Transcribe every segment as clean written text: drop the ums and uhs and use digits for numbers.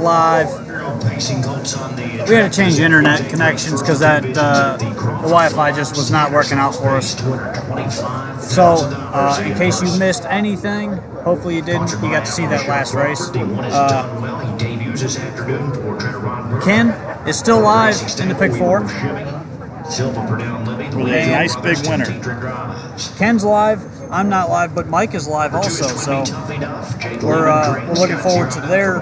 live. We had to change internet connections because the Wi-Fi just was not working out for us. So, in case you missed anything, hopefully you didn't, you got to see that last race. Ken is still live in the pick 4. Really a nice big winner. Ken's live. I'm not live, but Mike is live also. So we're looking forward to their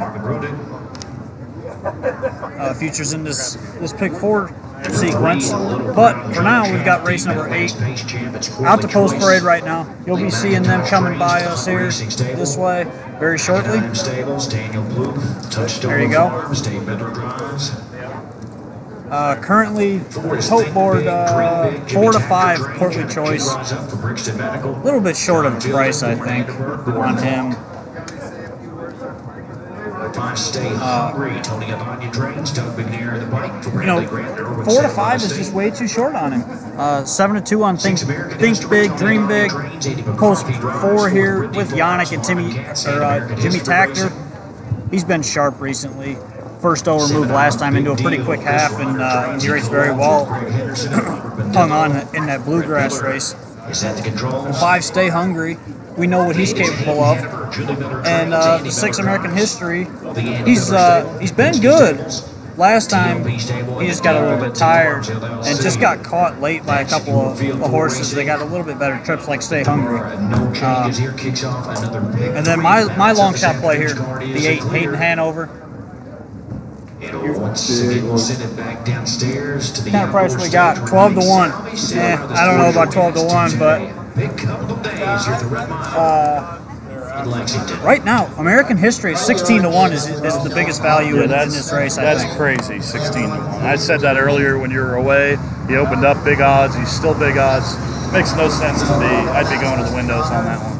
futures in this pick 4 sequence. But for now, we've got race number 8 out to post parade right now. You'll be seeing them coming by us here this way very shortly. There you go. Currently, tote board 4 to 5 Portly Choice. A little bit short of price, I think, on him. 4 to 5 is just way too short on him. 7 to 2 on Think Big, Dream Big. Post 4 here with Yannick and Jimmy Takter. He's been sharp recently. First over move last time into a pretty quick half, and he raced very well. Hung on in that bluegrass race. 5, Stay Hungry. We know what he's capable of. And the 6 American History, he's been good. Last time, he just got a little bit tired and just got caught late by a couple of horses. They got a little bit better trips, like Stay Hungry. And then my long shot play here, the 8, Hayden Hanover. What kind of price we got? 12 to 1. I don't know about 12 to 1, but right now, American History 16 to 1 is the biggest value in this race. That's crazy, 16 to 1. I said that earlier when you were away. He opened up big odds. He's still big odds. Makes no sense to me. I'd be going to the windows on that one.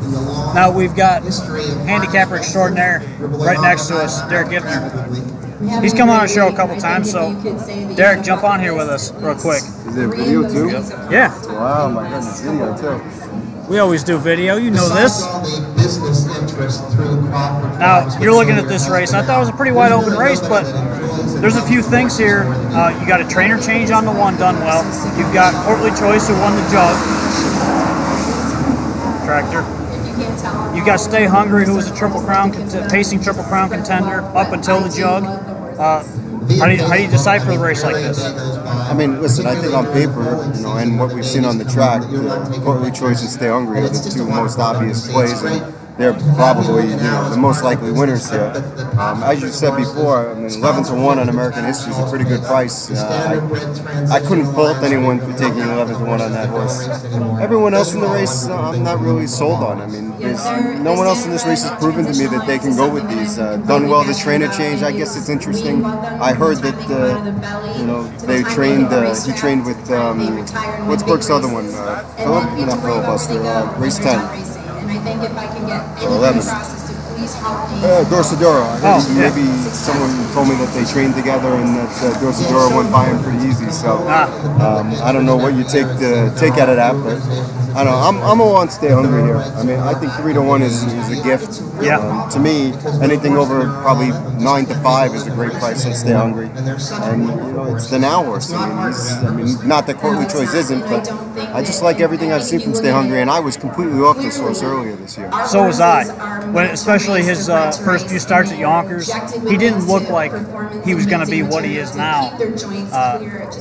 Now we've got handicapper extraordinaire right next to us, Derek Giffner. He's come on our show a couple times, so Derek, jump on here with us real quick. Is it video too? Yeah. Wow, my goodness, video too. We always do video, you know this. Now, you're looking at this race. I thought it was a pretty wide open race, but there's a few things here. You got a trainer change on the 1 done well. You've got Portly Choice who won the jug. Tractor. You got Stay Hungry, who was a pacing Triple Crown contender up until the jug. How do you decide for a race like this? I mean, listen, I think on paper, and what we've seen on the track, Portly Choice and Stay Hungry are the 2 most obvious plays, and they're probably, the most likely winners here. As you said before, I mean, 11 to 1 on American History is a pretty good price. I couldn't fault anyone for taking 11 to 1 on that horse. Everyone else in the race, I'm not really sold on. I mean, no one else in this race has proven to me that they can go with these. Done well, the trainer change. I guess it's interesting. I heard that he trained with what's Brooks' other one? Not Filibuster. Race 10. 11. Dorsadora. Maybe someone told me that they trained together and that Dorsadora went by him pretty easy. So I don't know what you take out of that, but I don't know. I'm all on Stay Hungry here. I mean, I think 3 to 1 is a gift. Yeah. To me, anything over probably 9 to 5 is a great price on Stay Hungry. And it's the now horse. I mean, not that Portly Choice isn't, but I just like everything I've seen from Stay Hungry, and I was completely off this horse earlier this year. So was I. Especially his first few starts at Yonkers, he didn't look like he was going to be what he is now.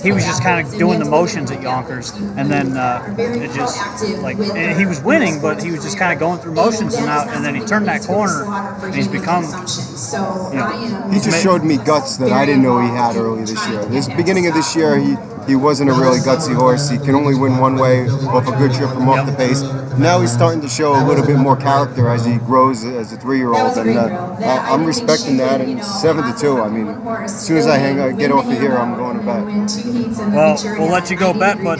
He was just kind of doing the motions at Yonkers, and then it just and he was winning, but he was just kind of going through motions, and then he turned that corner, and he's become. He just showed me guts that I didn't know he had early this year. This beginning of this year, he wasn't a really gutsy horse. He can only win one way off a good trip from off the pace. Now he's starting to show a little bit more character as he grows as a 3-year-old, and I'm respecting that. And 7 to 2. I mean, as soon as I get off of here, I'm going to bet. Well, we'll let you go bet, but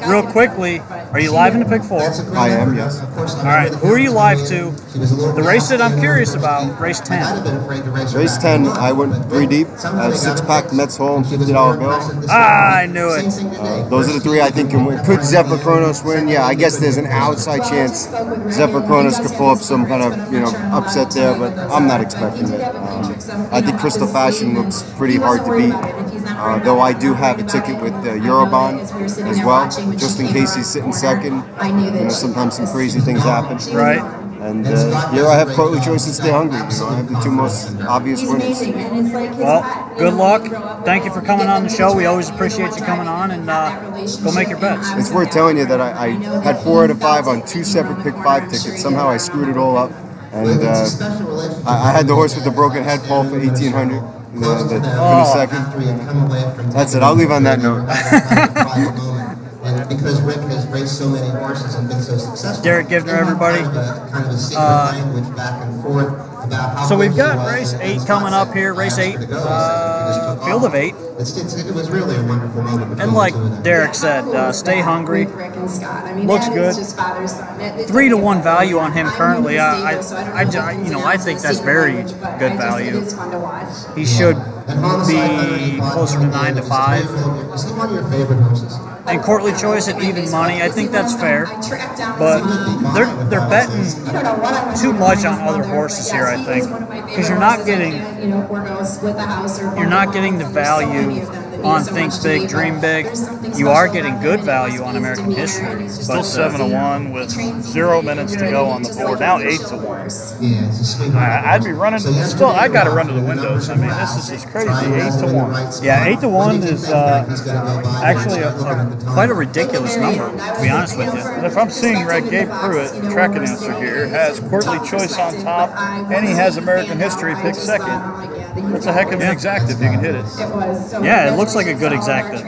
real quickly, are you live in the pick 4? I am, yes. All right, who are you live to? The race that I'm curious about, race 10. Race 10, I went 3 deep. I have 6-pack Mets Hole and $50 bill. I knew it. Those are the 3 I think can win. Could Zephyr Kronos win? Yeah, I guess there's an outside chance Zephyr Kronos could pull up some kind of upset there, but I'm not expecting it. I think Crystal Fashion looks pretty hard to beat. Though I do have a ticket with Eurobond as well, just in case he's sitting second. Sometimes some crazy things happen. Right. And here I have Courtly Choice and Stay Hungry. I have the two most obvious winners. Well, good luck. Thank you for coming on the show. We always appreciate you coming on, and go make your bets. It's worth telling you that I had 4 out of 5 on 2 separate pick 5 tickets. Somehow I screwed it all up. And I had the horse with the broken head pole for 1,800. The second. That's it. I'll leave on that note. And because Rick has raced so many horses and been so successful, Derek Givner, everybody. Kind of a secret language back and forth about how so we've got race 8 coming up here. Race 8, field of 8. It was really a wonderful moment. And like Derek said, Stay Hungry looks good. 3-to-1 value on him currently. I think that's very good value. He should be closer to 9 to 5. Is he one of your favorite horses? And Courtly Choice at even money, I think that's fair. But they're betting too much on other horses here, I think, because you're not getting the value on Think Big, Dream Big. You are getting good value on American History. Still 7-1 with 0 minutes to go on the board. Now 8-1. I'd be running. Still, I got to run to the windows. I mean, this is just crazy. 8-1. Yeah, 8-1 is actually quite a ridiculous number, to be honest with you. And if I'm seeing right, Gabe Pruitt, track announcer here, has Courtly Choice on top, and he has American History picked second. That's a heck of an exacta if you can hit it. Yeah, it looks like a good exacta.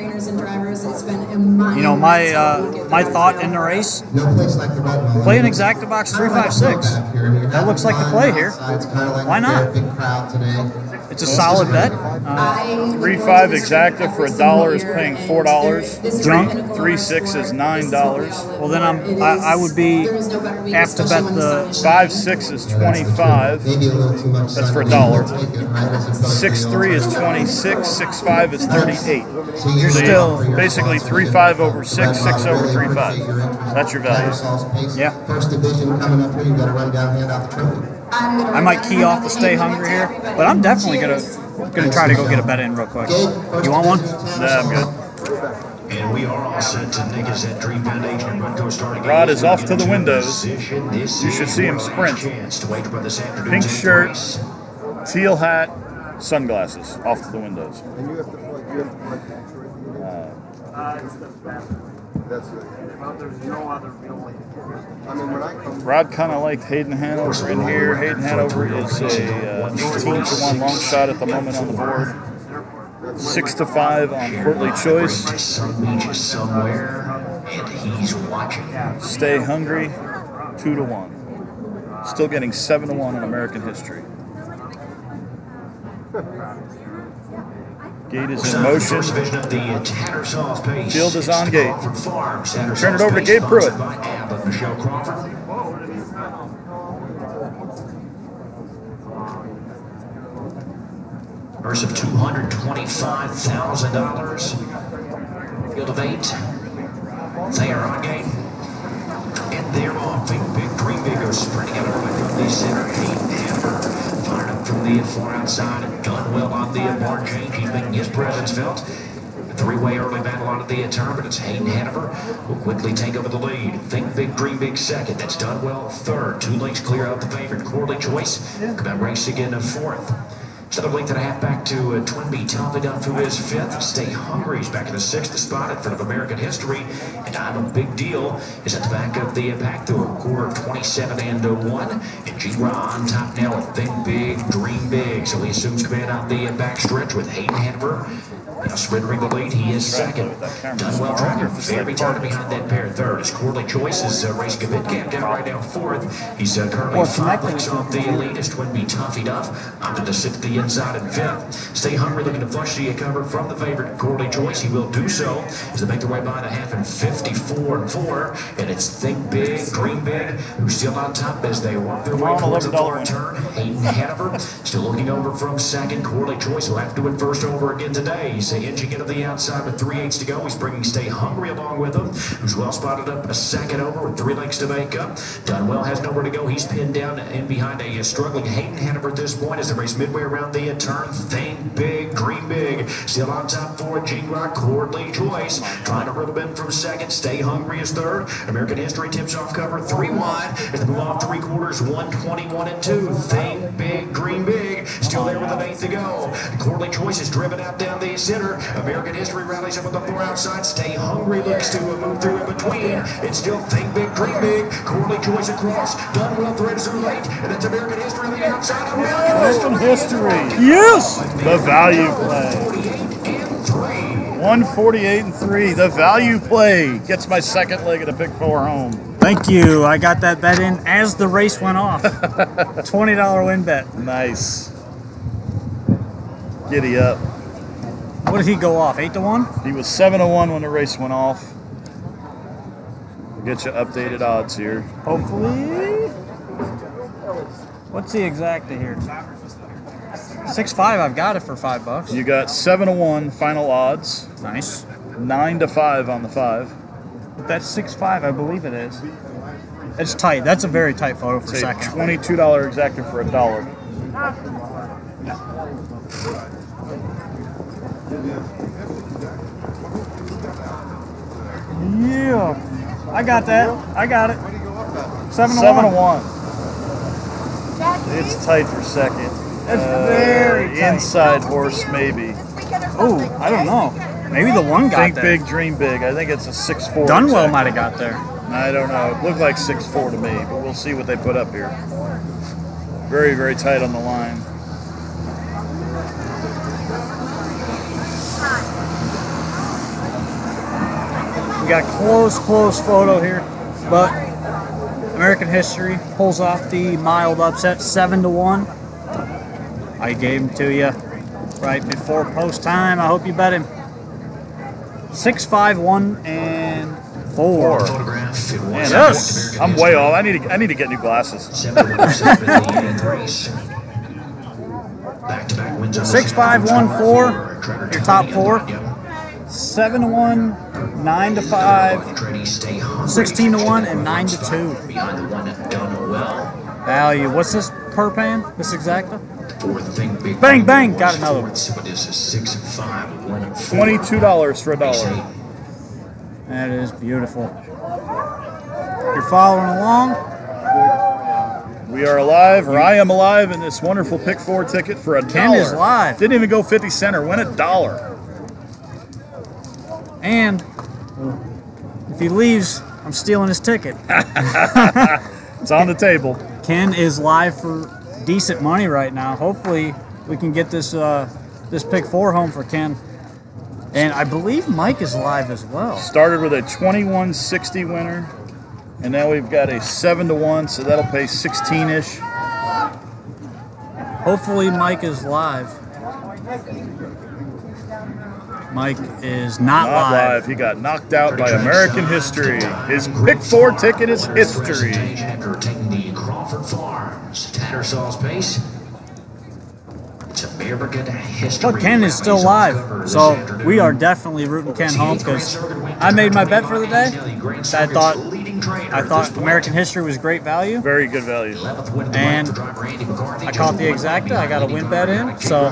My thought in the race, play an exacta box 356. That looks like the play here. Why not? It's a solid bet. 3.5 exacta for $1 is paying $4. Junk. 3.6 is $9. Well, then I would be apt to bet the 5.6 is $25. That's for $1. 6.3 is $26. 6.5 is $38. You're still basically 3.5 over 6, 6 over 3.5. That's your value. Yeah. First division coming up here. You got to run down, hand out the trophy. I might key off the Stay Hungry here, but I'm definitely gonna try to go get a bet in real quick. You want one? Yeah, I'm good. And we are all set to Nick is at Dream Foundation. Rod is off to the windows. You should see him sprint. Pink shirt, teal hat, sunglasses. Off to the windows. Rod kind of liked Hayden Hanover in here. Hayden Hanover is a 18-1 long shot at the moment on the board. 6-5 on Courtly Choice. Stay Hungry, 2-1. Still getting 7-1 on American History. Gate is in motion. Field is on gate. Turn it over to Gabe Pruitt. Purse of $225,000. Field of 8. They are on gate. And they're off. Big Dream Big goes sprinting out early from the center. Hayden Hanover fired up from the far outside and done well on the bar change. He's making his presence felt. Three-way early battle out of the turn, but it's Hayden Hanover will quickly take over the lead. Think Big, Dream Big second. That's done well third. 2 lengths clear out the favorite. Courtly Choice come out racing in fourth. Another length and a half back to Twin B. Topping up who is fifth. Stay Hungry is back in the 6th spot in front of American History. And I'm a Big Deal is at the back of the pack through a quarter of 27-1. And G-Ra on top now with Think Big, Dream Big. So he assumes command on the back stretch with Hayden Hanover. Now surrendering the lead, he is second. Done well tracking. Very tight behind that pair. Third is Courtly Choice is racing a bit gap down right now fourth. He's currently 5 lengths off the lead. Is Twin B tough enough? Opted to sit to the inside in fifth. Stay Hungry looking to flush the cover from the favorite Courtly Choice. He will do so as they make their way by the half in 54-4. And it's Think Big, Dream Big, who's still on top as they walk their way towards the far turn. Hayden Hanover still looking over from second. Courtly Choice will have to do it first over again today. He's Inching into the outside with 3/8 to go. He's bringing Stay Hungry along with him, who's well spotted up a second over with 3 lengths to make up. Done well, has nowhere to go. He's pinned down in behind a struggling Hayden Hanover at this point as the race midway around the turn. Think Big, Dream Big. Still on top for G-Rock, Cordley Choice. Trying to rhythm in from second. Stay Hungry is third. American History tips off cover 3 wide. As they move off 3/4, 1:21 and 2. Think Big, Dream Big. Still there with an 8th to go. Cordley Choice is driven out down the center. American History rallies up with the 4 outside. Stay Hungry looks to move through in between. It's still Think Big, Dream Big. Cordley Choice across. Done well, threads are late. And it's American History on the outside. American History. Yes! The value play. 148 and 3. The value play gets my second leg of the Pick 4 home. Thank you. I got that bet in as the race went off. $20 win bet. Nice. Giddy up. What did he go off? 8 to 1? He was 7 to 1 when the race went off. We'll get you updated odds here. Hopefully. What's the exacta here? 6.5. I've got it for $5. You got 7 to 1 final odds. Nice. 9 to 5 on the 5. That's 6.5. I believe it is. It's tight. That's a very tight photo for Say second. $22 exacta for $1. Yeah. I got that. I got it. 7 to 7 to 1. 1. It's tight for second. That's very tight. Inside horse, maybe. Oh, I don't know. Maybe the one got Think there. Big, Dream Big. I think it's a 6-4. Dunwell might have got there. I don't know. It looked like 6-4 to me, but we'll see what they put up here. Very, very tight on the line. We got close photo here, but American History pulls off the mild upset, 7 to 1. I gave him to you right before post time. I hope you bet him. 6, 5, 1, and 4. Photograph. It was Yes. I'm way off. I need to get new glasses. 7 to 1 in the 8th race. Back-to-back wins. 6, 5, 1, 4. Your top 4. Yep. 7 to 1, 9 to 5, 16 to 1, and 9 to 2. Behind the one done well. Value. What's this per pan? This exacta? Fourth Think Big. Bang, bang. Got another one. Fourth, but this is 6, 5, 1, 4. $22 for $1. That is beautiful. You're following along? We are alive, or I am alive, in this wonderful Pick 4 ticket for $1. Ken is live. Didn't even go 50 cent or win $1. And if he leaves, I'm stealing his ticket. It's on the table. Ken is live for decent money right now. Hopefully, we can get this this Pick 4 home for Ken. And I believe Mike is live as well. Started with a 21.60 winner, and now we've got a 7 to 1, so that'll pay 16-ish. Hopefully, Mike is live. Mike is not live. He got knocked out by American History. His Pick 4 ticket is history. After taking the Crawford Farms, Tattersall's pace. It's American History. But Ken is still live, so we are definitely rooting Ken home because I made my bet for the day. I thought American History was great value, Very good value. and I caught the exacta. I got a win bet in, so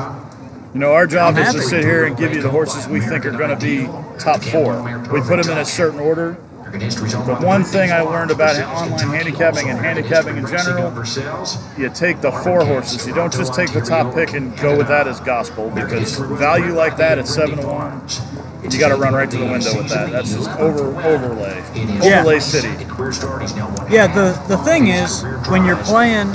You know, our job I'm is to happy. sit here and give you the horses we think are going to be top 4. We put them in a certain order. But one thing I learned about online handicapping and handicapping in general, you take the 4 horses. You don't just take the top pick and go with that as gospel, because value like that at 7 to 1, you got to run right to the window with that. That's just overlay. Yeah. Overlay city. yeah. The thing is, when you're playing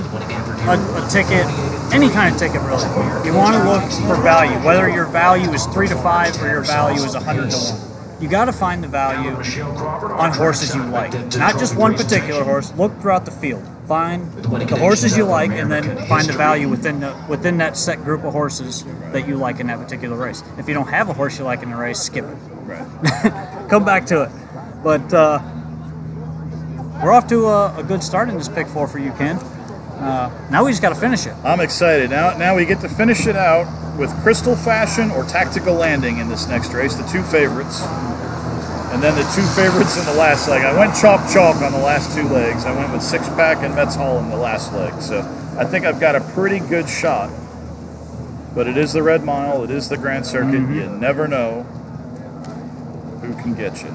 a ticket, any kind of ticket really, you want to look for value. Whether your value is 3 to 5 or your value is 100 to 1. You got to find the value on horses you like. Not just one particular horse. Look throughout the field. Find the horses you like, and then find the value within that set group of horses that you like in that particular race. If you don't have a horse you like in the race, skip it. Right. Come back to it. But we're off to a good start in this Pick 4 for you, Ken. Now we just got to finish it. I'm excited. Now we get to finish it out with Crystal Fashion or Tactical Landing in this next race, the two favorites. And then the two favorites in the last leg. I went chalk on the last two legs. I went with Six Pack and Metz Hall in the last leg. So I think I've got a pretty good shot. But it is the Red Mile. It is the Grand Circuit. You never know who can get you.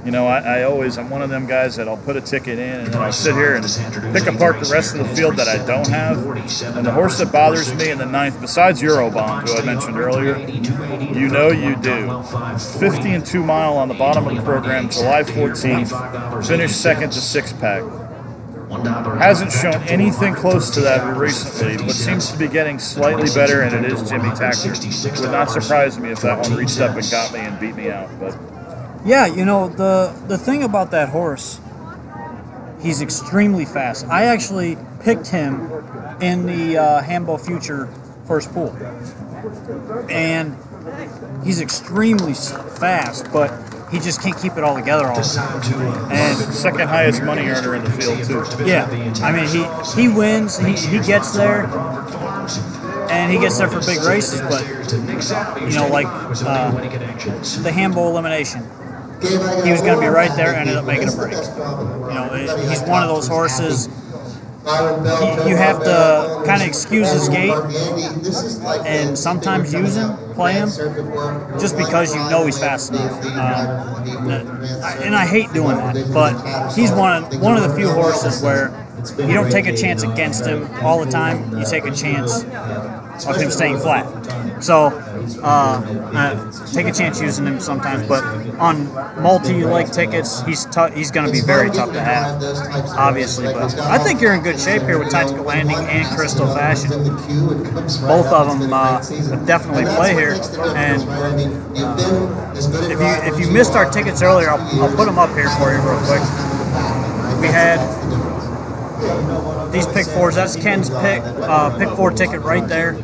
You know, I'm one of them guys that I'll put a ticket in and then I'll sit here and pick apart the rest of the field that I don't have. And the horse that bothers me in the 9th, besides Eurobond, who I mentioned earlier, you know you do. 50 and 2 Mile on the bottom of the program, July 14th, finished second to Six Pack. Hasn't shown anything close to that recently, but seems to be getting slightly better, and it is Jimmy Tactor. It would not surprise me if that one reached up and got me and beat me out. But yeah, you know, the thing about that horse, he's extremely fast. I actually picked him in the Hambo Future first pool. And he's extremely fast, but he just can't keep it all together all the time. And second highest money earner in the field, too. Yeah, I mean, he wins, he gets there, and he gets there for big races, but, you know, like the Hambo elimination. He was going to be right there, ended up making a break. You know, he's one of those horses. You have to kind of excuse his gait and sometimes use him, play him, just because you know he's fast enough. And I hate doing that, but he's one of the few horses where you don't take a chance against him all the time. You take a chance of him staying flat. So take a chance using him sometimes, but on multi-leg tickets, he's going to be very tough to have, obviously. But I think you're in good shape here with Tactical Landing and Crystal Fashion. Both of them definitely play here. And if you missed our tickets earlier, I'll put them up here for you real quick. We had these pick fours. That's Ken's pick 4 ticket right there.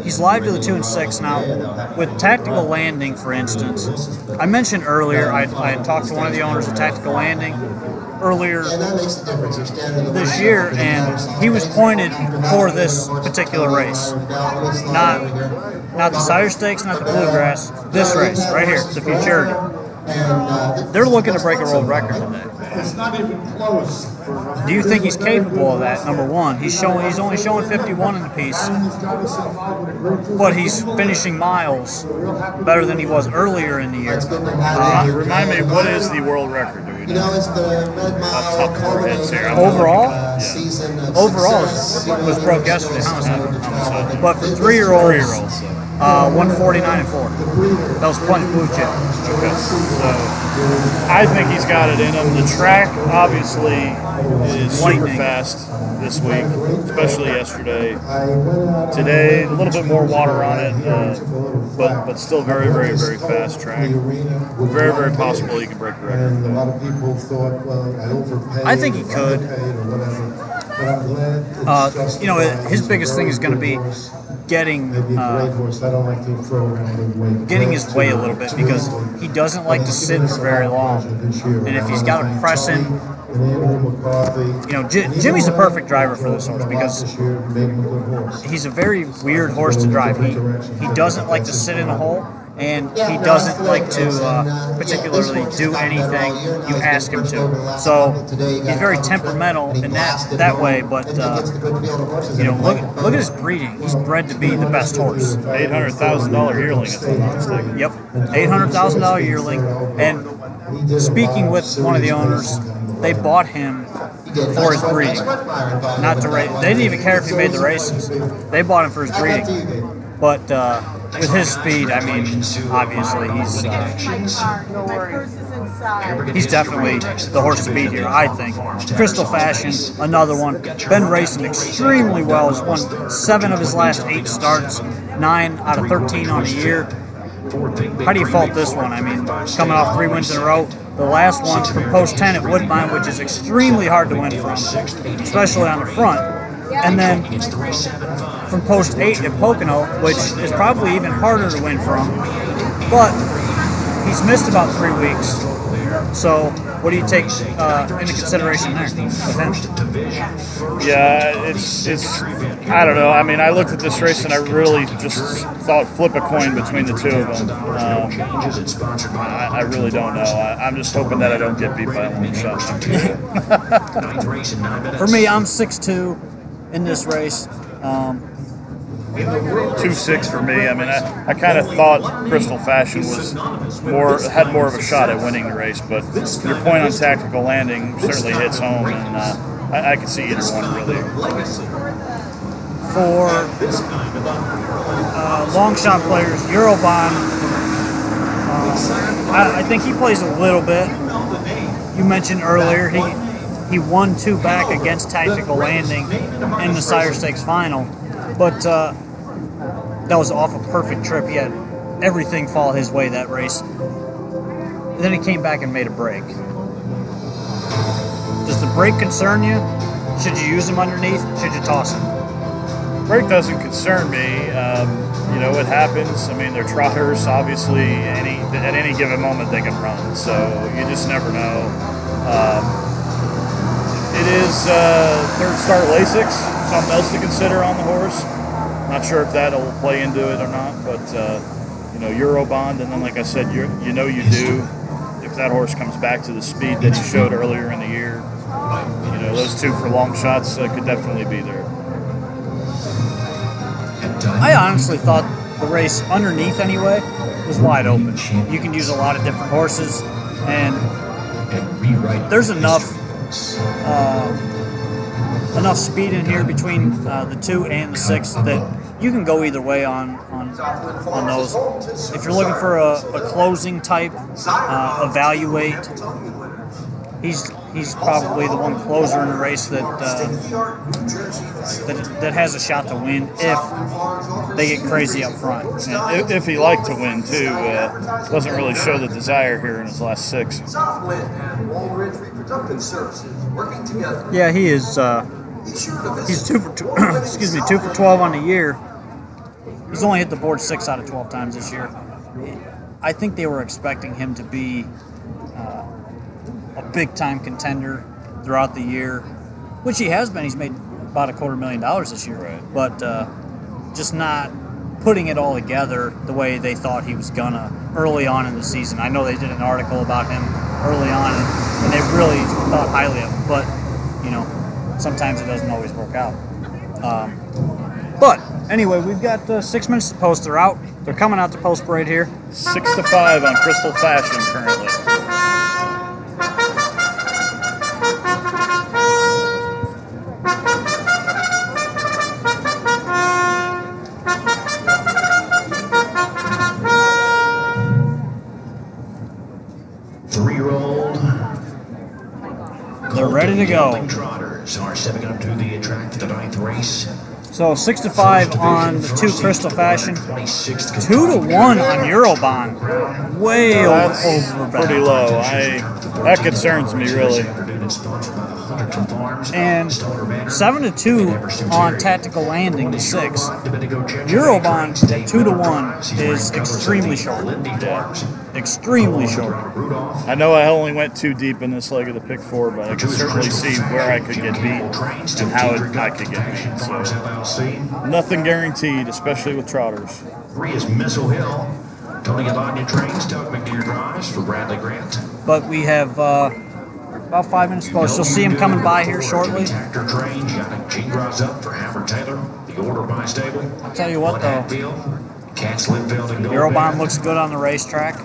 He's live to the 2 and 6 now. With Tactical Landing, for instance, I mentioned earlier I had talked to one of the owners of Tactical Landing earlier this year, and he was pointed for this particular race. Not the Sire Stakes, not the Bluegrass. This race right here, the Futurity. They're looking to break a world record today. It's not even close. Do you think he's capable of that? Number one, he's only showing 51 in the piece, but he's finishing miles better than he was earlier in the year. Remind me, what is the world record? Do we know? It's the Red Mile. Top 4 hits here. Overall? Yeah. Overall was broke yesterday. But for 3-year-olds, 149 and 4. That was plenty blue chip. Okay. So I think he's got it in him. The track obviously is super fast this week, especially yesterday. Today, a little bit more water on it, but still very, very, very fast track. Very, very possible he can break the record. And a lot of people thought, well, I overpaid. I think he could. But I'm glad. You know, his biggest thing is going to be getting getting his way a little bit, because he doesn't like to sit for very long. And if he's got to press him, you know, Jimmy's the perfect driver for this horse, because he's a very weird horse to drive. He doesn't like to sit in a hole, and he doesn't like to particularly do anything you ask him to. So he's very temperamental in that way, but you know, look at his breeding. He's bred to be the best horse. $800,000 yearling, if I'm not mistaken. Yep, $800,000 yearling. And speaking with one of the owners, they bought him for his breeding, not to race. They didn't even care if he made the races. They bought him for his breeding. But with his speed, I mean, obviously he's definitely the horse to beat here, I think. Crystal Fashion, another one. Been racing extremely well. He's won 7 of his last 8 starts, 9 out of 13 on the year. How do you fault this one? I mean, coming off 3 wins in a row. The last one from post 10 at Woodbine, which is extremely hard to win from, especially on the front. And then from post 8 at Pocono, which is probably even harder to win from. But he's missed about 3 weeks. So What do you take into consideration there with him? Yeah, it's I don't know. I mean, I looked at this race and I really just thought flip a coin between the two of them. I really don't know. I'm just hoping that I don't get beat by a long shot. For me, I'm 6'2" in this race. 2-6 for me. I mean, I kind of thought Crystal Fashion had more of a shot at winning the race, but your point on tactical landing certainly hits home, and I can see either one really. For long shot players, Eurobond, I think he plays a little bit. You mentioned earlier he won 2 back against tactical landing in the Sire Stakes final, but that was off a perfect trip. He had everything fall his way that race. And then he came back and made a break. Does the break concern you? Should you use him underneath? Should you toss him? Break doesn't concern me. You know, it happens. I mean, they're trotters. Obviously, at any given moment they can run. So you just never know. It is third start Lasix. Something else to consider on the horse. Not sure if that'll play into it or not, but you know, Eurobond, and then like I said, you do. If that horse comes back to the speed that he showed earlier in the year, you know, those 2 for long shots could definitely be there. I honestly thought the race underneath anyway was wide open. You can use a lot of different horses, and there's enough speed in here between the 2 and the 6 that you can go either way on those. If you're looking for a closing type, evaluate. He's probably the one closer in the race that has a shot to win if they get crazy up front. And if he liked to win too, doesn't really show the desire here in his last 6. Yeah, he is. He's 2 for 12 on the year. He's only hit the board 6 out of 12 times this year. I think they were expecting him to be a big-time contender throughout the year, which he has been. He's made about $250,000 this year, right? But just not putting it all together the way they thought he was gonna early on in the season. I know they did an article about him early on, and they really thought highly of him, but you know, sometimes it doesn't always work out. But anyway, we've got 6 minutes to post. They're out. They're coming out to post parade here. 6-5 on Crystal Fashion currently. They're ready to go. Trotters are stepping up to the track for the 9th race. So 6-5 on the 2 Crystal Fashion, 2-1 on Eurobond. Way over pretty low. That concerns me really. And 7-2 on Tactical Landing, the 6. Eurobond at 2-1 is extremely short. Extremely short. I know I only went 2 deep in this leg of the pick 4, but I can certainly see where I could get beat and how I could get beat. So nothing guaranteed, especially with trotters. 3 is Missile Hill. Tony Alagna trains. Doug McNear drives for Bradley Grant. But we have about 5 minutes to post. You'll see him coming by here shortly. Tractor trains. Yannick G drives up for Hammer Taylor. The order by stable. I'll tell you what though, Eurobond looks good on the racetrack.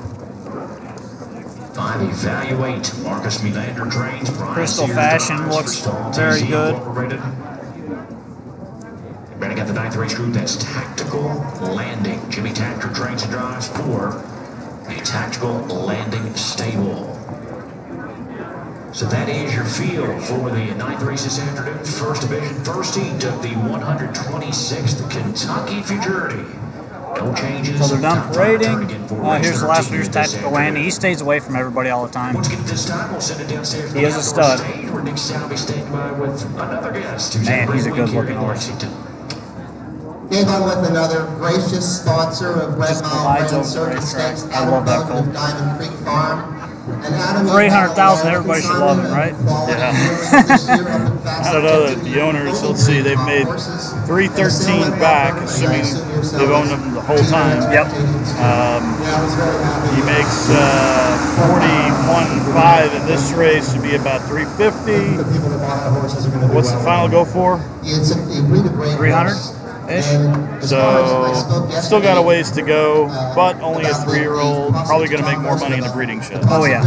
5 Evaluate. Marcus Melander trains. Crystal Fashion looks very good. Ready got the 9th race group. That's Tactical Landing. Jimmy Tactor trains and drives for a Tactical Landing stable. So that is your field for the 9th race this afternoon. First division, first heat of the 126th Kentucky Futurity. No changes. So they're done parading. Here's the last year's Tactical Landing. He stays away from everybody all the time. Once again, this time we'll send it downstairs. He is a stud. Nick Salvi standing by with another guest. Man, he's a good looking horse. Gave on with another gracious sponsor of Red Mile Grand Circuit Stakes I love that colt. Diamond Creek Farm. For 800,000, everybody should love him, right? Yeah. I don't know that the owners, let's see, they've made 313 back, assuming they've owned him the whole time. Yep. He makes 41.5 in this race to be about 350. What's the final go for? 300-ish. So still got a ways to go, but only a 3-year-old, probably going to make more money in the breeding shed. Oh yeah,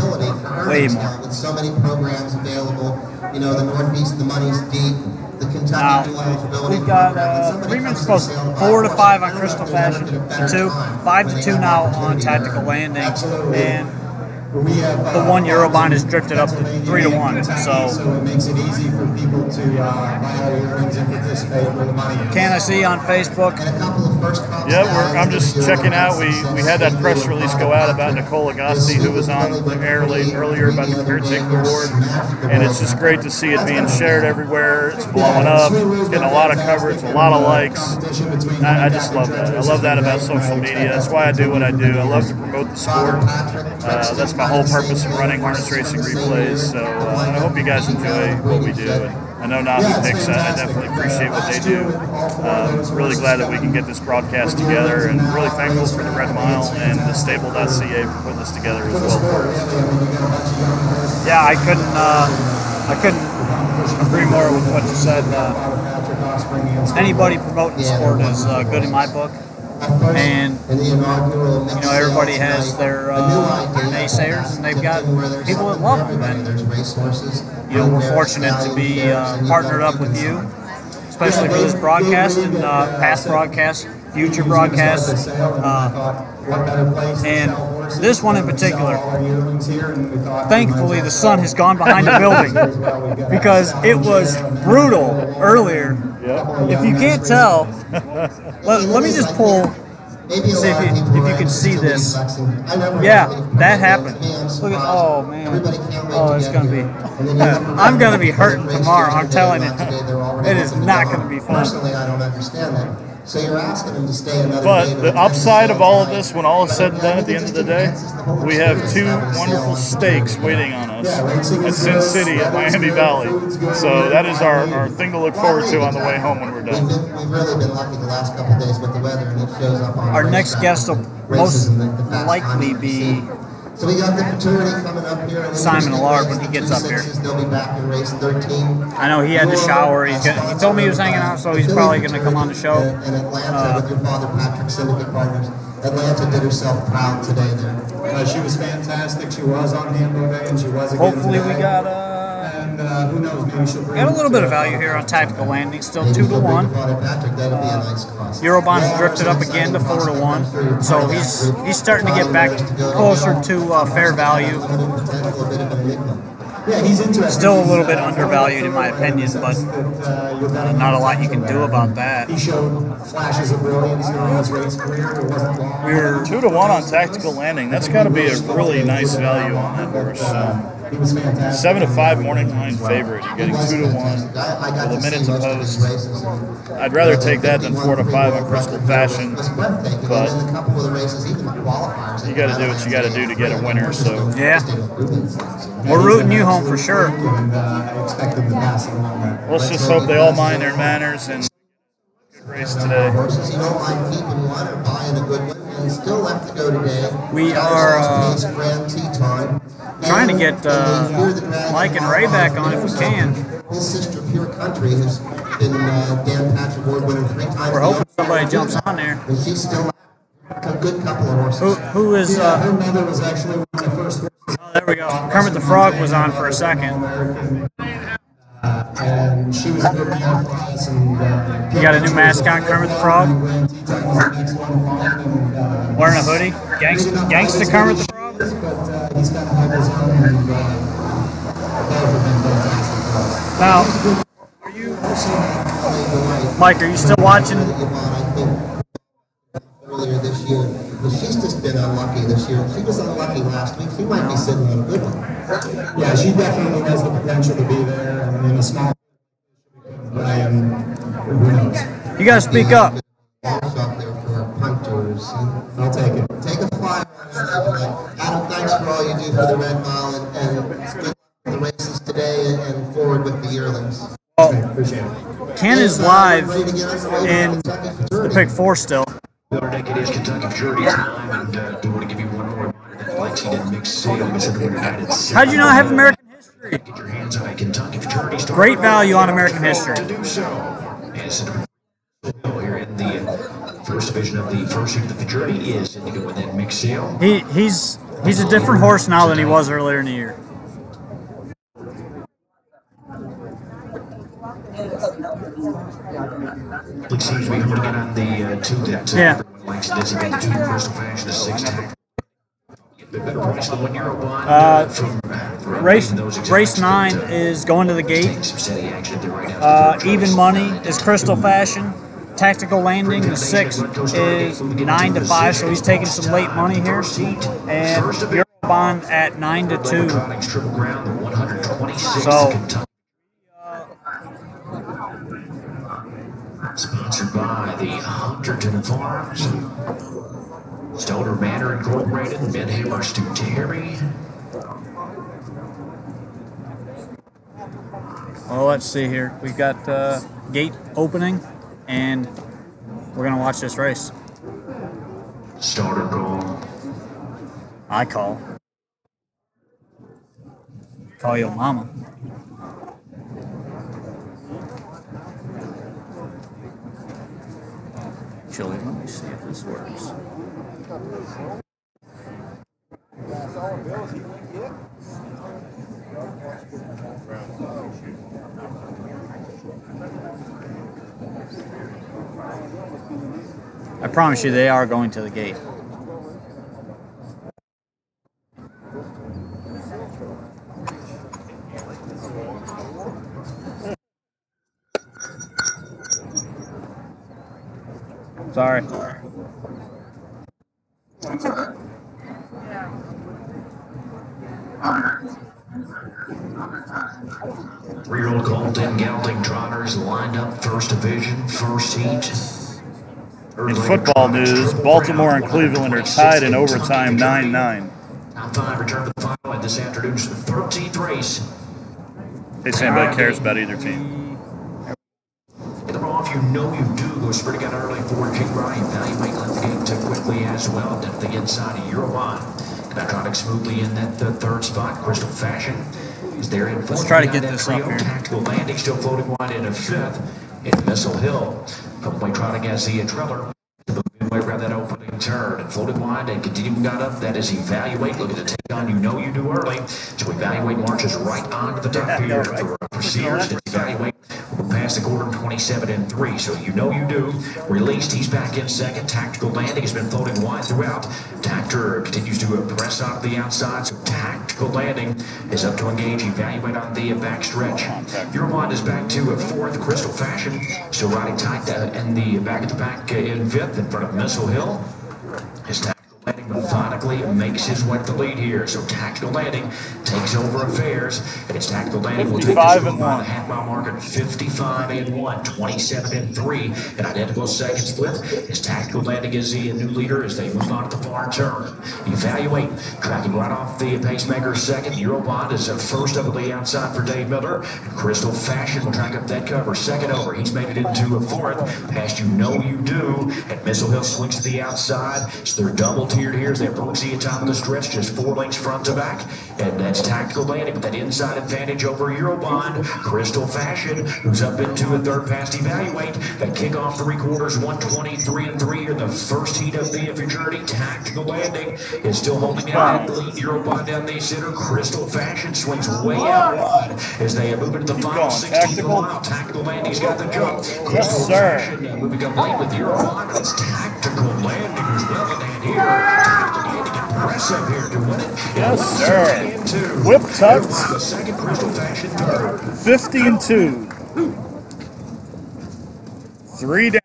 way more. With so many programs available, you know, the Northeast, the money's deep. The Kentucky dual eligibility We've got program. 3 minutes post, 4 to 5 on Crystal Fashion, to 2, 5 to 2 now on Tactical Landing, and the 1 Eurobond is drifted up to 3 to 1. So it makes it easy for people to buy our earrings and participate where the money is. can I see on Facebook? And a couple of first crops. Yeah, I'm just checking out. We had that press release go out about Nicole Agosti, who was on the air earlier about the Caretaker Award, and it's just great to see it being shared everywhere. It's blowing up, it's getting a lot of coverage, a lot of likes. I just love that. I love that about social media. That's why I do what I do. I love to promote the sport. That's my whole purpose of running harness racing replays. So I hope you guys enjoy what we do. And I know NAHU picks. I definitely appreciate what they do. Really glad that we can get this broadcast together, and really thankful for the Red Mile and the Stable.ca for putting this together as well for us. Yeah, I couldn't agree more with what you said. Anybody promoting the sport is good in my book. And you know, everybody has their naysayers, and they've got people that love them. And you know, we're fortunate to be partnered up with you, especially for this broadcast and past broadcasts, future broadcasts, and this one in particular. Thankfully, the sun has gone behind the building because it was brutal earlier. If you can't tell, let me just pull. See if you can see this. Yeah, that happened. Look at, oh man, oh it's gonna be. I'm gonna be hurting tomorrow. I'm telling you, it is not gonna be fun. Personally, I don't understand that. So you're asking them to stay another day. But the upside of all of this, when all is said and done at the end of the day, we have 2 wonderful steaks waiting on us at Sin City at Miami Valley. So that is our thing to look forward to on the way home when we're done. We've really been lucky the last couple of days with the weather, and it shows up on Our next guest will most likely be So we got the fraternity coming up here. Simon Allard when he gets up here. They'll be back in race 13. I know he had to shower. He told me he was hanging out, so he's probably going to come on the show. In Atlanta with your father, Patrick, Syndicate Partners. Atlanta did herself proud today there. She was fantastic. She was on Hambo Day, and she was again Hopefully we today. got And who knows, maybe she'll bring a little bit of value here on Tactical Landing, still 2 to 1. Patrick, that'd be a nice cost. Eurobond's drifted up again to 4 to 1, so he's starting to get back closer to fair value. Yeah, he's interesting. Still a little bit undervalued in my opinion, but not a lot you can do about that. He showed flashes of brilliance in his race career. It wasn't long. We were 2 to 1 on Tactical Landing. That's got to be a really nice value on that horse. He was fantastic. 7 to 5 morning line favorite. You're getting 2 to 1 with a minute to post. I'd rather take that than 4 to 5 on Crystal Fashion, but you got to do what you got to do to get a winner. So Yeah, we're rooting you home for sure. And I expected to pass along that. let's just hope they all mind their manners and good race today. Horses you don't mind keeping one or buying a good one, and still left to go today. We are Grand Teton. trying to get Mike and Ray back on if we can. His sister, Pure Country, who's been Dan Patch Award winner 3 times. We're hoping somebody jumps on there. And she's still a good couple of horses. Who is? Her mother was actually one of the first horses. Oh, there we go. Kermit the Frog was on for a second. And she was a good man for us. And, You got a new mascot, Kermit the Frog, wearing a hoodie. Gangsta Kermit the Frog. But he's got to have his own. And both have been fantastic for us. Now, Mike, are you still watching? Earlier this year, but she's just been unlucky this year. She was unlucky last week. She might be sitting on a good one. Yeah, she definitely has the potential to be there, and in a small and who knows. You got to speak up. Out there for punters. I'll take it. Take a flyer on it. Adam, thanks for all you do, for the Red Mile, and good luck with the races today and forward with the yearlings. Appreciate it. Ken is live in the pick 4 still. It is Kentucky Fury time, and do want to give you one more reminder that Lexington mixed sales in the United States. How'd you not have American history? Get your hands on a Kentucky Fury. Great value on American history. To do so, as here in the first division of the first seed of the Fury is to go with that mixed sale. He's a different horse now than he was earlier in the year. Which seems to be holding it on the two that everyone likes to designate to Crystal Fashion, the 6 tack. Race 9 is going to the gate. Even money is Crystal Fashion. Tactical Landing, the 6 is 9 to 5, so he's taking some late money here. And Eurobond at 9 to 2. So. Sponsored by the Hunterton Farms, Stoner Manor Incorporated, Midhammer Stu Terry. Well, let's see here. We've got gate opening, and we're going to watch this race. Starter call. I call. Call your mama. Actually, let me see if this works. I promise you they are going to the gate. Sorry. Three-year-old Colton Gelding Trotters lined up first division, first heat. In football news, Baltimore and Cleveland are tied in overtime 9-9. Top 5 return to the final at this afternoon's 13th race. In case anybody cares about either team. Get them off, you know you do. Go sprinting out early for Jake Bryan. Evaluate left the game too quickly as well. Down the inside of Eurobond. Electronic smoothly in that third spot. Crystal Fashion is there in 4th. Let's try to get this up here. Tactical Landing still floating wide in a 5th. In Missile Hill. Couple-way trotting as the Trailer. Midway around that opening turn and floated wide and continuing got up. That is Evaluate. Look at the take on. You know you do early. So Evaluate marches right onto the top here for Sears. It's Evaluate. We're past the quarter 27 and 3. So you know you do. Released. He's back in second. Tactical Landing has been floating wide throughout. Tactor continues to press on the outside. So Tactical Landing is up to engage. Evaluate on the back stretch. Eurobond is back to 4th. Crystal Fashion still riding tight in the back at the back in 5th in front of Missile Hill. His Tactical Landing methodically makes his way to the lead here. So Tactical Landing takes over affairs, and it's Tactical Landing will take us by the half-mile mark at 55-1, 27-3, an identical second split. His Tactical Landing is the new leader as they move on to the far turn. Evaluate, tracking right off the pacemaker second. Eurobond is first up at the outside for Dave Miller. Crystal Fashion will track up that cover. Second over, he's made it into a 4th. Past you know you do, and Missile Hill swings to the outside. So they're double tiered here as they approach the top of the stretch, just 4 lengths front to back. And that's Tactical Landing with that inside advantage over Eurobond. Crystal Fashion, who's up into a 3rd past Evaluate. That kickoff 3/4, 123-3 in the first heat of the futurity. Tactical Landing is still holding out that lead. Eurobond down the center. Crystal Fashion swings way out wide as they move into the final 16 mile. Tactical Landing's got the jump. Crystal Fashion moving up late with Eurobond. It's Tactical Landing who's well in hand here. Tactical Landing impressive here to win it. Yes, sir. Whip tucked. The second Crystal Fashion third. 50-2. 3 down.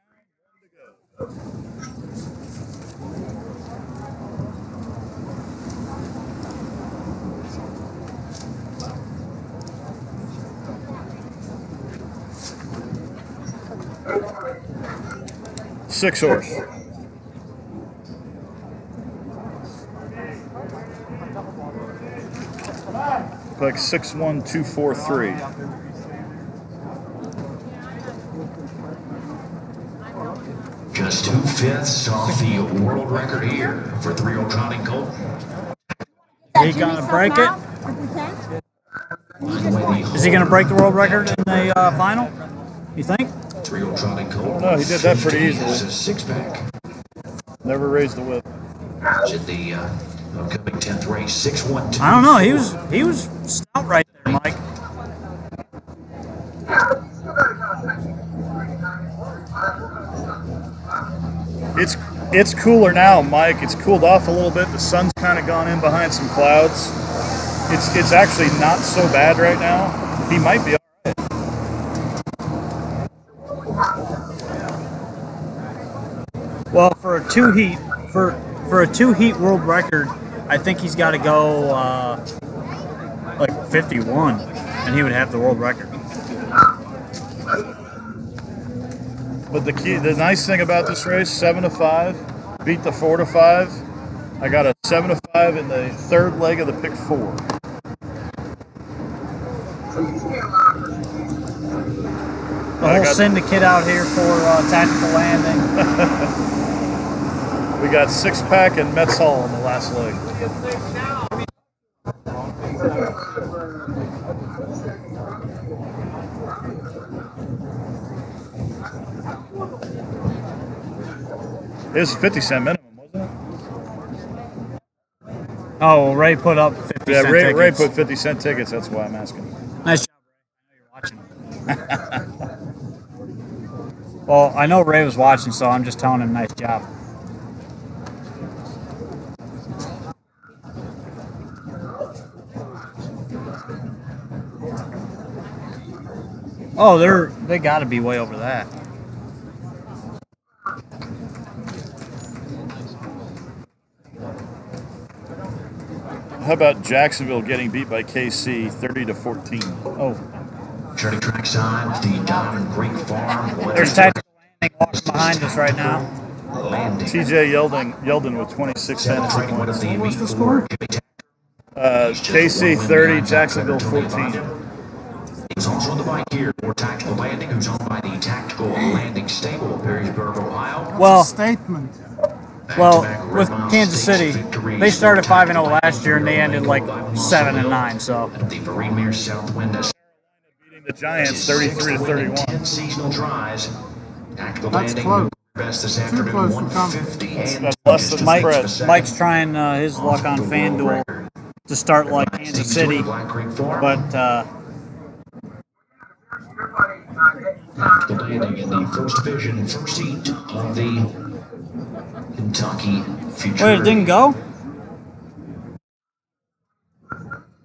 6 horse. like 61243. Just 2/5 off the world record here for 3-year-old trotting colt. Is he gonna break it? Is he gonna break the world record in the final? You think? 3-year-old trotting colt. No, he did that pretty easily. It's a 6-pack. Never raised the whip. In the upcoming 10th race, 6-1-2. I don't know. He was stout right there, Mike. It's cooler now, Mike. It's cooled off a little bit. The sun's kind of gone in behind some clouds. It's actually not so bad right now. He might be all right. Well, for a two heat world record, I think he's got to go like 51, and he would have the world record. But the nice thing about this race, 7-5, beat the 4-5. I got a 7-5 in the third leg of the pick 4. The whole syndicate out here for tactical landing. We got 6-pack and Metz Hall on the last leg. It was 50-cent minimum, wasn't it? Oh, well, Ray put up 50 Yeah, cent Ray tickets. put 50-cent tickets. That's why I'm asking. Nice job, Ray. I know you're watching. Well, I know Ray was watching, so I'm just telling him nice job. Oh, they got to be way over that. How about Jacksonville getting beat by KC 30-14? Oh, Turning trackside, the Diamond Creek Farm. there's tactical landing walking behind us right now. Landing. TJ Yeldon with 26 fantasy One of points. the Elite Four. KC 30, Jacksonville 14. He's also on the bike here for Tactical Landing, who's owned by the Tactical Landing Stable of Perrysburg, Ohio. Well, Statement. with Kansas City, they started 5-0 last year and they ended like 7-9. So The Vermeer Southwind Beating the Giants 33-31. 10 seasonal tries. Tactical That's Landing close. best this Too afternoon, close for 150 and That's less than Mike, the spread. Mike's trying his luck on FanDuel to start like Kansas City, Black Creek Farm. but Tactical Landing in the first division, first heat of the Kentucky Future. wait, it didn't go?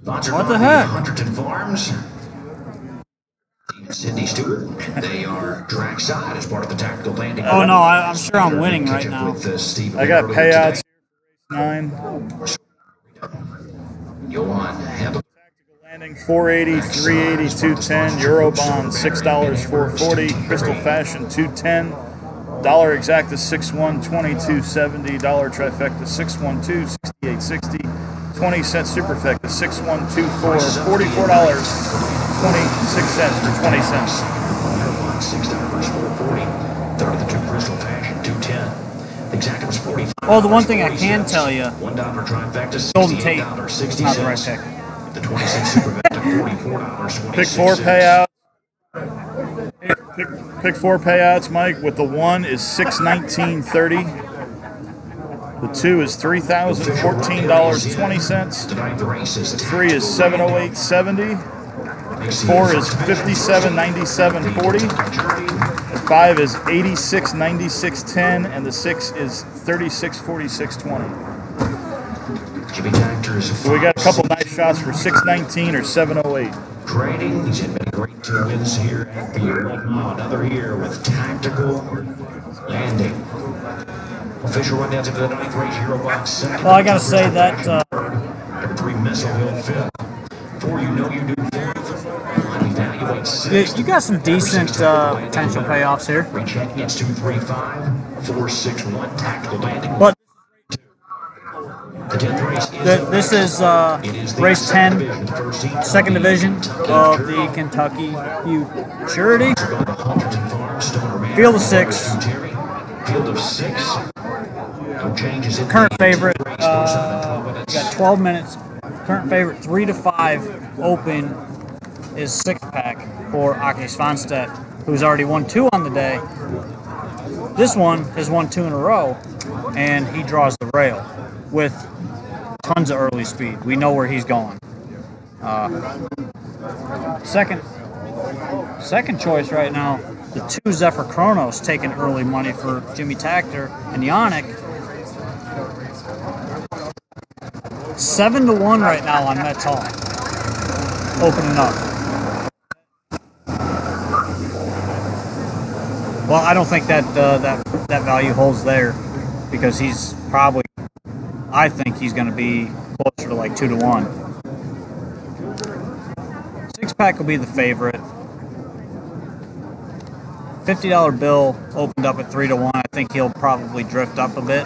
Sponsored What by the heck? Hunterton Farms. Sydney Stewart. They are trackside as part of the Tactical Landing. Oh no, I'm sure I'm winning right now. I got payouts 9. Johan Hebb. Landing 480, 380, 210. Eurobond $6, 440. Crystal Fashion 210. Dollar Exacta 61, 22.70. Dollar Trifecta 612, 68.60. 20-cent Superfecta 6124, $44.26 for 20 cents. $6, 440. Third of the 2 Crystal Fashion, 210. The Exacta was 45. Oh, the one thing I can tell you, $1 Trifecta, Golden Tate, $68.60. not the right pick. The 26 Superfecta, $44.26. Pick 4 payouts. Pick 4 payouts, Mike. With the 1 is $619.30. The 2 is $3,014.20. Tonight the race is The 3 is $708.70. 4 is $57.97.40. The 5 is $86.96.10, and the 6 is $36.46.20. Jimmy Tactor's So we got a couple nice shots for $619 or $708. training. He's had many great 2 wins here at the Lake Mile. Another here with Tactical Landing. Official rundowns into the 9th race, Hero Box second. Well, I gotta say that Number 3, Missile Hill fifth. 4, You Know You Do fourth. Line Evaluate sixth. you got some decent potential payoffs here. Recheck gets 2, 3, 5, 4, 6, 1. Tactical Landing. But The 10th race is Race 10, second division of the Kentucky Futurity. Field of 6. Field of 6. No changes in Current favorite, you got 12 minutes. Current favorite 3 to 5 open is 6-pack for Aki Svanstedt, who's already won 2 on the day. This one has won 2 in a row, and he draws the rail with tons of early speed. We know where he's going. Second choice right now, the 2 Zephyr Chronos taking early money for Jimmy Takter and Yannick. 7 to 1 right now on Mets Hall. Opening up. Well, I don't think that that value holds there, because he's probably, I think he's going to be closer to like 2 to 1. 6-pack will be the favorite. $50 bill opened up at 3 to 1. I think he'll probably drift up a bit.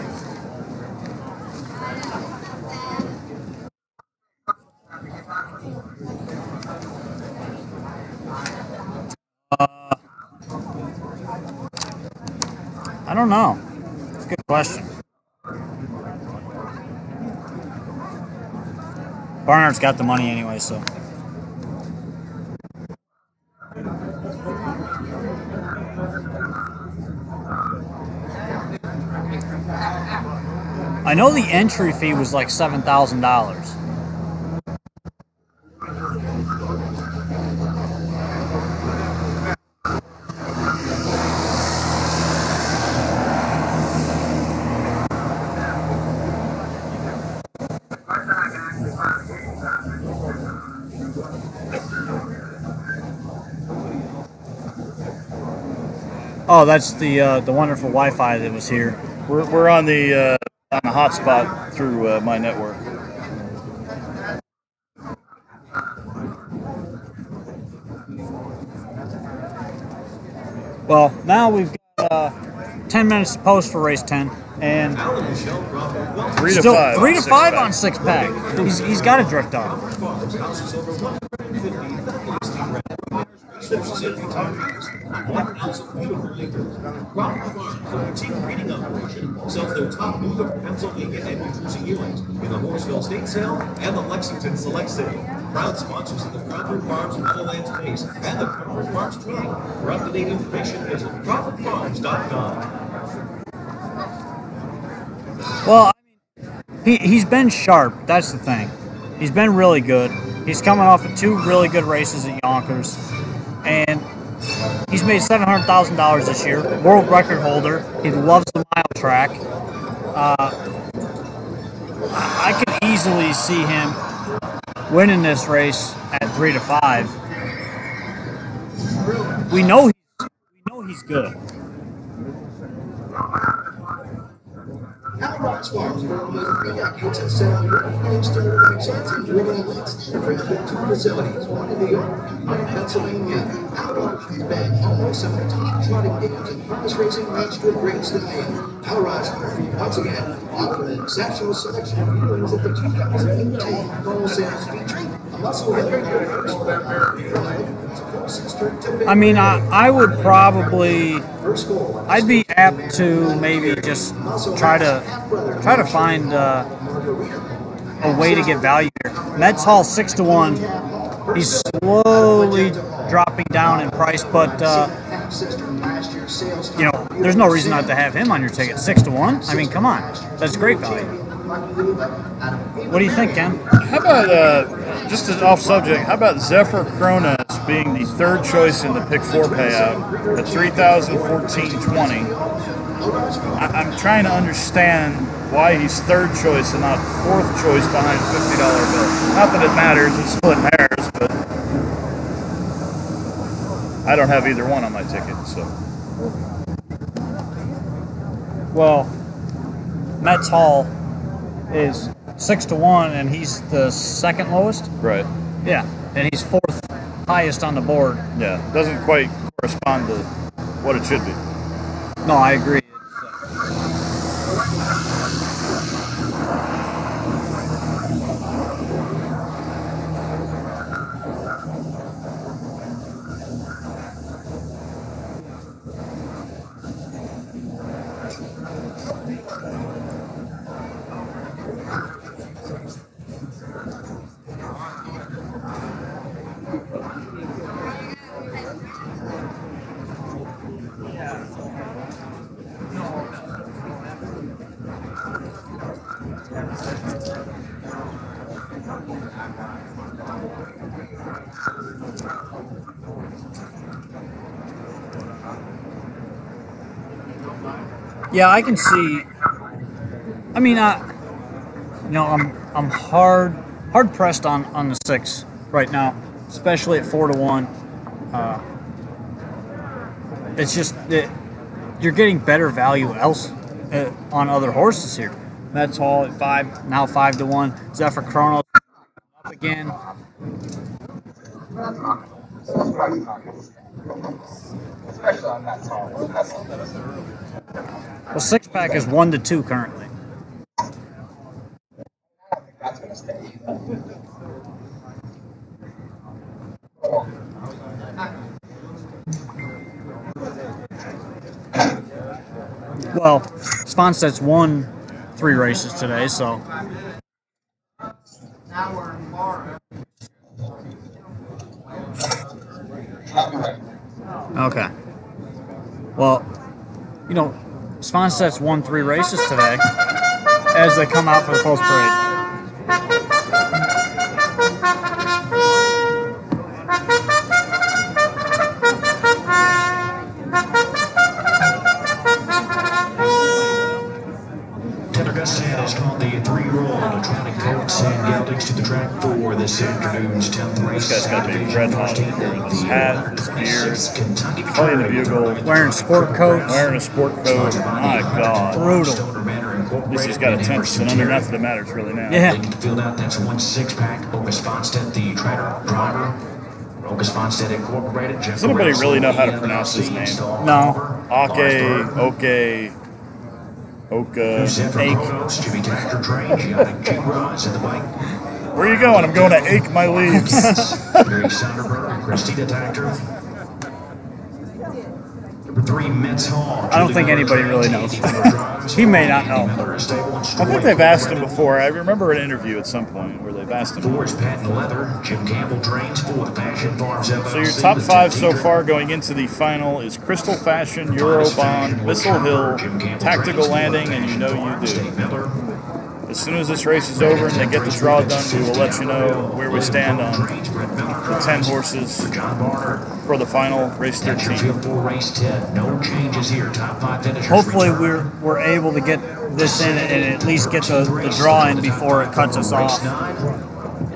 I don't know. It's a good question. Barnard's got the money anyway, so. I know the entry fee was like $7,000. Oh, that's the wonderful Wi-Fi that was here. We're on the hotspot through my network. Well, now we've got 10 minutes to post for race 10, and 3 to 5. 3 to 5 on 6-pack. He's got to drift up. Breeding operation sells their top New York, Pennsylvania, and New Jersey yearlings in the Mooresville State Sale and the Lexington Select Sale. Proud sponsors of the Crawford Farms Meadowlands Base and the Crawford Farms Trail. For up-to-date information, visit CrawfordFarms.com. Well, I mean, he's been sharp. That's the thing. He's been really good. He's coming off of 2 really good races at Yonkers, and he's made $700,000 this year. World record holder. He loves the mile track. I could easily see him winning this race at 3 to 5. We know he's good. Adios Farms currently decades and selling in-store vaccines and driven links for their 2 facilities, one in New York and one in Pennsylvania. Adios has been home of some of the top trotting games in harness racing matched with great style. Adios Farms, once again, offering an exceptional selection of yearlings at the 2018 Full Sales featuring a muscle heavy I mean, I would probably, I'd be apt to maybe just try to find a way to get value here. Mets Hall 6 to 1. He's slowly dropping down in price, but you know, there's no reason not to have him on your ticket. 6 to 1. I mean, come on, that's great value. What do you think, Ken? How about just as off subject? How about Zephyr Chronos being the 3rd choice in the Pick 4 payout at $3,014.20? I'm trying to understand why he's 3rd choice and not 4th choice behind a $50 bill. Not that it matters; it's split hairs, but I don't have either one on my ticket, so. Well, Mets Hall is 6 to 1, and he's the 2nd lowest. Right. Yeah, and he's 4th highest on the board. Yeah, doesn't quite correspond to what it should be. No, I agree. Yeah, I can see. I mean, I'm hard pressed on the 6 right now, especially at 4-1. It's just that you're getting better value else on other horses here. Mets Hall at 5, now 5-1. Zephyr Chronos up again. Well, 6-pack is 1-2 currently. Well, Sponsted's won 3 races today, so. Okay. Well, Sponsted's won 3 races today as they come out for the post parade. Is called the 3-year-old trying to coax and geldings to the track for this afternoon's 10th race. This guy's got to be red hot wearing his hat, his beard, playing the bugle, wearing sport coats. Wearing a sport coat. My God. Brutal. At least he's got a 10% under, not that it matters really now. Yeah. They can fill out that's 1 6-pack. August Sponstead, the trainer driver. August Sponstead Incorporated. Does anybody really know how to pronounce his name? No. Oka. Jimmy Tractor train. Gianni G-Roz in the bike. Where are you going? I'm going to ache my leaves. Mary Sonderberg, Christina Tractor. Number 3, Mets Hall. I don't think anybody really knows. He may not know. I think they've asked him before. I remember an interview at some point where they've asked him. 4 is Patent Leather. Jim Campbell trains for the Fashion Farms LLC. So your top 5 so far going into the final is Crystal Fashion, Eurobond, Missile Hill, Tactical Landing, and You Know You Do. As soon as this race is over and they get the draw done, we will let you know where we stand on the 10 horses for the final race 13. Hopefully we're able to get this in and at least get the draw in before it cuts us off.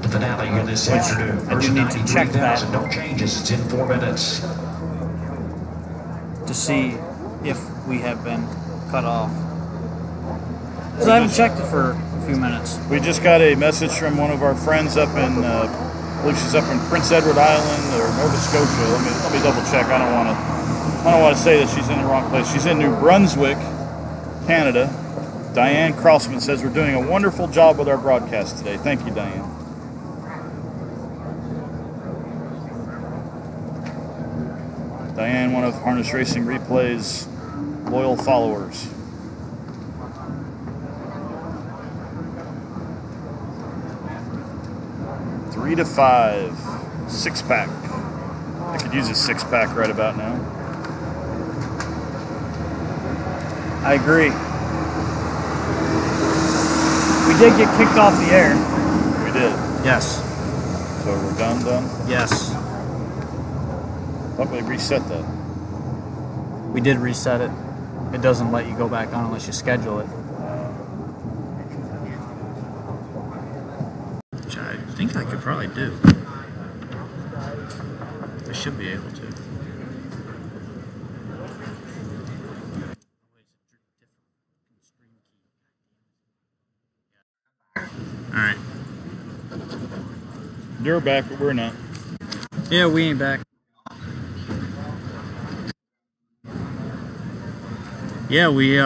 The finale here this afternoon. I do need to check that. No changes. It's in 4 minutes. To see if we have been cut off. Because I haven't checked it for a few minutes. We just got a message from one of our friends up in, I believe she's up in Prince Edward Island or Nova Scotia. Let me double check. I don't want to say that she's in the wrong place. She's in New Brunswick, Canada. Diane Crossman says we're doing a wonderful job with our broadcast today. Thank you, Diane. Diane, one of Harness Racing Replay's loyal followers. $3 to $5, 6-pack. I could use a 6-pack right about now. I agree. We did get kicked off the air. We did. Yes. So we're done? Yes. Thought we reset that. We did reset it. It doesn't let you go back on unless you schedule it. Which I think I could probably do. I should be able to. Alright. You're back, but we're not. Yeah, we ain't back. Yeah, we